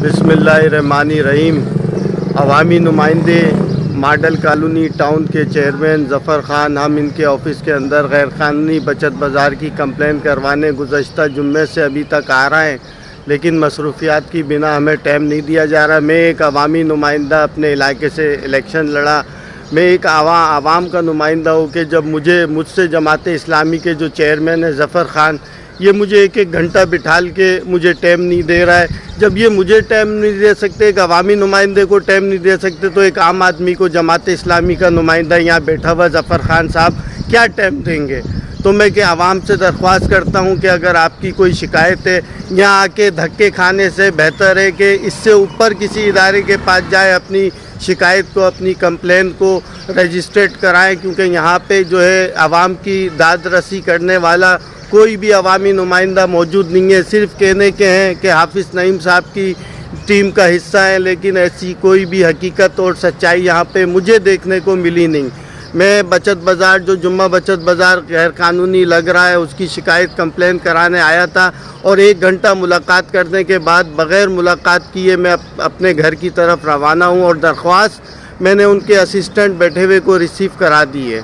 بسم اللہ الرحمن الرحیم۔ عوامی نمائندے ماڈل کالونی ٹاؤن کے چیئرمین ظفر خان، ہم ان کے آفس کے اندر غیر قانونی بچت بازار کی کمپلین کروانے گزشتہ جمعے سے ابھی تک آ رہے ہیں، لیکن مصروفیات کی بنا ہمیں ٹائم نہیں دیا جا رہا۔ میں ایک عوامی نمائندہ اپنے علاقے سے الیکشن لڑا، میں ایک عوام کا نمائندہ ہوں کہ جب مجھ سے جماعت اسلامی کے جو چیئرمین ہے ظفر خان، یہ مجھے ایک گھنٹہ بٹھال کے مجھے ٹائم نہیں دے رہا ہے۔ جب یہ مجھے ٹائم نہیں دے سکتے، ایک عوامی نمائندے کو ٹائم نہیں دے سکتے، تو ایک عام آدمی کو جماعت اسلامی کا نمائندہ یہاں بیٹھا ہوا ظفر خان صاحب کیا ٹائم دیں گے؟ تو میں کہ عوام سے درخواست کرتا ہوں کہ اگر آپ کی کوئی شکایت ہے، یہاں آ کے دھکے کھانے سے بہتر ہے کہ اس سے اوپر کسی ادارے کے پاس جائے، اپنی شکایت کو، اپنی کمپلین کو رجسٹریٹ کرائیں، کیونکہ یہاں پہ جو ہے عوام کی داد رسی کرنے والا کوئی بھی عوامی نمائندہ موجود نہیں ہے۔ صرف کہنے کے ہیں کہ حافظ نعیم صاحب کی ٹیم کا حصہ ہے، لیکن ایسی کوئی بھی حقیقت اور سچائی یہاں پہ مجھے دیکھنے کو ملی نہیں۔ میں بچت بازار، جو جمعہ بچت بازار غیر قانونی لگ رہا ہے، اس کی شکایت کمپلین کرانے آیا تھا، اور 1 گھنٹہ ملاقات کرنے کے بعد بغیر ملاقات کیے میں اپنے گھر کی طرف روانہ ہوں، اور درخواست میں نے ان کے اسسٹنٹ بیٹھے ہوئے کو ریسیو کرا دی ہے۔